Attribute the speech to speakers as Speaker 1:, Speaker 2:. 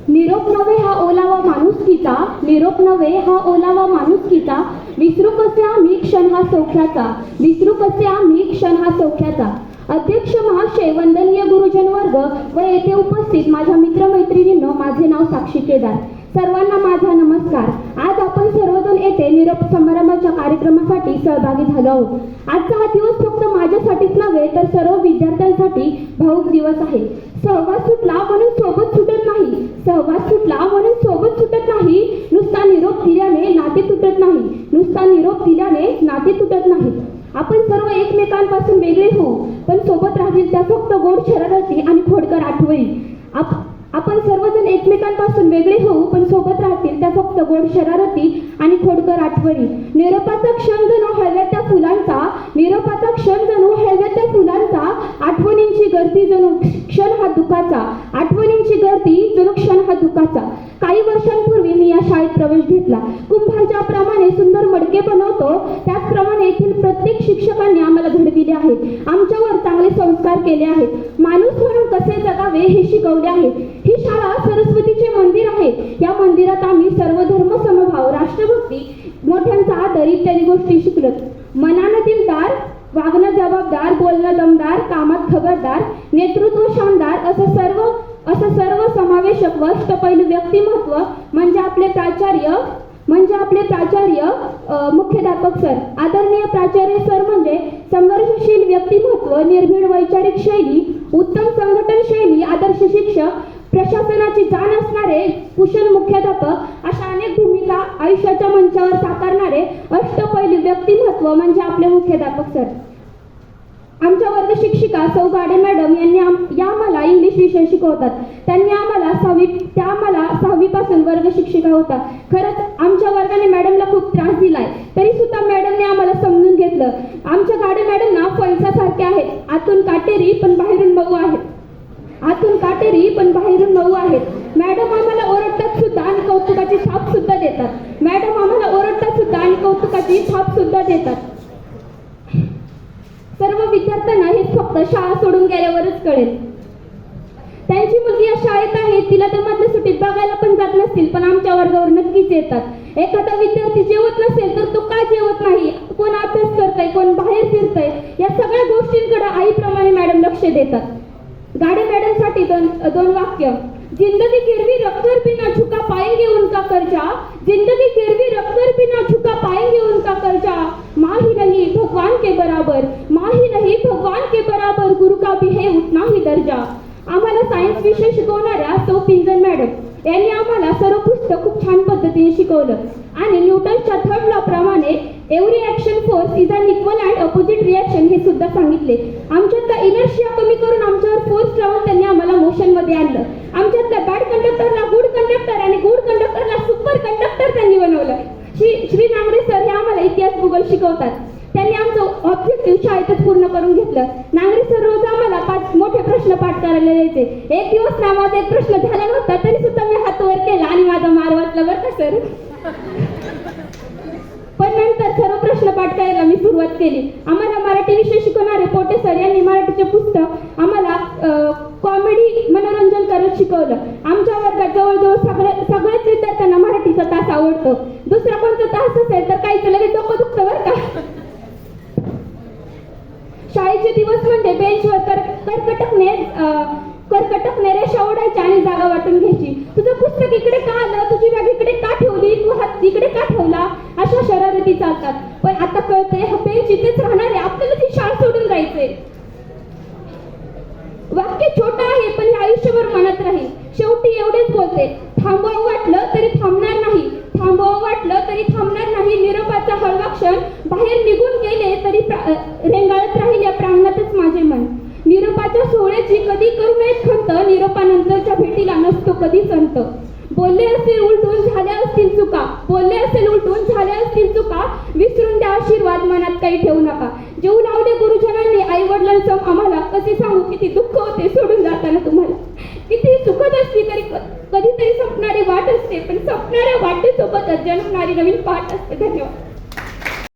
Speaker 1: निरोप नव्हे हा ओलावा माणुसकीचा, निरोप नव्हे हा ओलावा माणुसकीचा, विसरू कसे आम्ही क्षण हा सौख्याचा, विसरू कसे आम्ही क्षण हा सौख्याचा. अध्यक्ष महाशय, वंदनीय गुरुजन वर्ग व येथे उपस्थित माझ्या मित्रमैत्रिणींनो, माझे नाव साक्षी केदार. सर्वांना माझा नमस्कार. आज आपण सर्वजण येथे निरोप समारंभाच्या कार्यक्रमासाठी सहभागी झालो आहोत. आजचा हा दिवस फक्त माझ्यासाठीच नव्हे तर सर्व विद्यार्थ्यांसाठी भावूक दिवस आहे. सहवास सुटला म्हणून सोबत सुटत नाही, सहवास सुटला म्हणून सोबत सुटत नाही, नुसता निरोप दिल्याने नाते तुटत नाही, नुसता निरोप दिल्याने नाते तुटत नाही. आपण सर्व एकमेकांपासून वेगळे होऊ पण सोबत राहतील त्या फक्त गोड शरारती आणि खोडकर आठवणी. आपण सर्वजण एकमेकांपासून वेगळे होऊ पण सोबत राहतील त्या फक्त गोड शरारती आणि खोडकर आठवणी. निरोपाचा क्षण जणू हळव्या त्या फुलांचा, निरोपाचा क्षण जणू हळव्या त्या फुलांचा, आठवणींची गर्दी जणू क्षण हा दुःखाचा, आठवणींची गर्दी जणू क्षण हा दुःखाचा. काही वर्षांपूर्वी मी या शाळेत प्रवेश घेतला. कुंभार ज्याप्रमाणे सुंदर मडके बनवतो त्याचप्रमाणे येथील प्रत्येक शिक्षकांनी आम्हाला धडे दिले आहेत, आमच्यावर चांगले संस्कार केले आहेत, माणूस म्हणून कसे जगावे हे शिकवले आहे. ही शाळा सरस्वतीचे मंदिर आहे. या मंदिरात आम्ही सर्व धर्म समभाव, राष्ट्रभक्ती, मोठ्यांचा आदर इत्यादी गोष्टी शिकलो. मनानं दिलदार, वागणं जबाबदार, बोलणं दमदार, कामात खबरदार, नेतृत्व शानदार असं सर्व समावेशक व अष्टपैलू व्यक्तिमत्व म्हणजे आपले प्राचार्य मुख्याध्यापक सर. आदरणीय प्राचार्य सर म्हणजे संघर्षशील व्यक्तिमत्व, निर्भीड वैचारिक शैली, उत्तम संघटन शैली, आदर्श शिक्षक, प्रशासनाची जाण असणारे कुशल मुख्याध्यापक अशा अनेक भूमिका आयुष्याच्या मंचावर साकारणारे अष्टपैलू व्यक्तिमत्व म्हणजे आपले मुख्याध्यापक सर. आमच्या वर्ग शिक्षिका सौ गाडे मॅडम यांनी आम्हाला इंग्लिश विषय शिकवतात. त्या आम्हाला 6वी पासून वर्ग शिक्षिका होता. खरंच आमच्या वर्गाने मॅडमला खूप त्रास दिलाय, तरी सुद्धा मॅडमने आम्हाला समजून घेतलं. आमच्या गाडे मॅडम ना फणसासारखे आहेत, आतून काटेरी पण बाहेरून मऊ आहेत, आतून काटेरी पण बाहेरून मऊ आहेत. मॅडम आम्हाला ओरडतात सुद्धा आणि कौतुकाची थाप सुद्धा देतात. मॅडम आम्हाला ओरडतात सुद्धा आणि कौतुकाची थाप सुद्धा देतात. सर्व विद्यार्थ्यांना हे फक्त शाळा सोडून गेल्यावरच कळेल. त्यांची मुलगी या शाळेत आहे, तिला तर मधल्या सुट्टीत बघायला पण जात नसतील पण आमच्या वर्गावर नक्कीच येतात. एखादा विद्यार्थी जेवत नसेल तर तो का जेवत नाही, कोण अभ्यास करतय, कोण बाहेर फिरतय, या सगळ्या गोष्टींकडे आईप्रमाणे मॅडम लक्ष देतात. गाडे मॅडम साठी दोन वाक्य. जिंदगी गिरवी रखकर बिना झुका पाएंगे उनका कर्जा, जिंदगी गिरवी रखकर बिना झुका पाएंगे उनका कर्जा, माँ ही नहीं भगवान के बराबर, माँ ही नहीं भगवान के बराबर, गुरु का भी है उतना ही दर्जा. आम्हाला सायन्स विषय शिकवणाऱ्या सौ पिंजन मॅडम यांनी आम्हाला सर्व पुस्तक खूप छान पद्धतीने शिकवलं आणि न्यूटनच्या थर्ड लॉ प्रमाणे every action force is an equal and opposite reaction हे सुद्धा सांगितले. आमच्यातला इनर्शिया कमी करून आमच्यावर फोर्स लावून त्यांनी आम्हाला मोशन मध्ये आणलं. आमच्यातल्या बॅड कंडक्टरला गुड कंडक्टर आणि गुड कंडक्टरला सुपर कंडक्टर त्यांनी बनवलं. श्री नांगरे सर हे आम्हाला इतिहास भूगोल शिकवतात. त्यांनी आमचं ऑब्जेक्टिव्ह शाळेतच पूर्ण करून घेतलं. नांगरे सर रोज आम्हाला 5 मोठे प्रश्न पाठ करायला द्यायचे. एक दिवस ना माझा एक प्रश्न झाला नव्हता तरी सुद्धा मी हात वर केला आणि माझा मार वाचला बरं का सर. पण नंतर सर्व प्रश्न पाठ करायला मी सुरुवात केली. आम्हाला मराठी विषय शिकवणारे पोटे सर यांनी मराठीचे पुस्तक आम्हाला कॉमेडी मनोरंजन करत शिकवलं. आमच्या वर्गात जवळजवळ सगळ्याच विद्यार्थ्यांना मराठीचा तास आवडतो. दुसरा कोणता तास असेल तर काहीच लगेच डोकं दुखतं बरं का. शाळेचे दिवस म्हणजे बेंचवर करकटकणे रेषा ओढायच्या आणि जागा वाटून घ्यायची. तुझं पुस्तक इकडे का आलं, तुझी बॅग इकडे का ठेवली, तू हात इकडे का ठेवला, अशा शरारती चालतात. पण आता कळतंय हा बेंच इथेच राहणार आहे, आपल्याला ती शाळा सोडून जायचंय. वाक्य छोटं आहे पण हे आयुष्यभर मनात राहील. शेवटी एवढेच बोलते, थांबवावं वाटलं तरी थांबणार नाही, थांबवावं वाटलं तरी थांबणार नाही. निरोपाचा हळवा क्षण बाहेर निघून गेले तरी रेंगाळत राहील या प्रांगणातच माझे मन. निरोपाच्या सोहळ्याची कधी करू नयेत खंत, निरोपानंतरच्या भेटीला नसतो कधीच अंत. बोलले असतील उलटून झाल्या असतील चुका, बोलले असेल उलटून झाल्या असतील चुका, विसरून द्या आशीर्वाद मनात काही ठेवू नका. जेऊ लावले गुरुजनांनी आई वडिलांसम आम्हाला, कसे सांगू किती दुःख होते सोडून जाताना तुम्हाला. किती सुखद असली तरी कधीतरी संपणारी वाट असते पण संपणाऱ्या वाटेसोबतच जन्मणारी नवीन पाठ असते. धन्यवाद.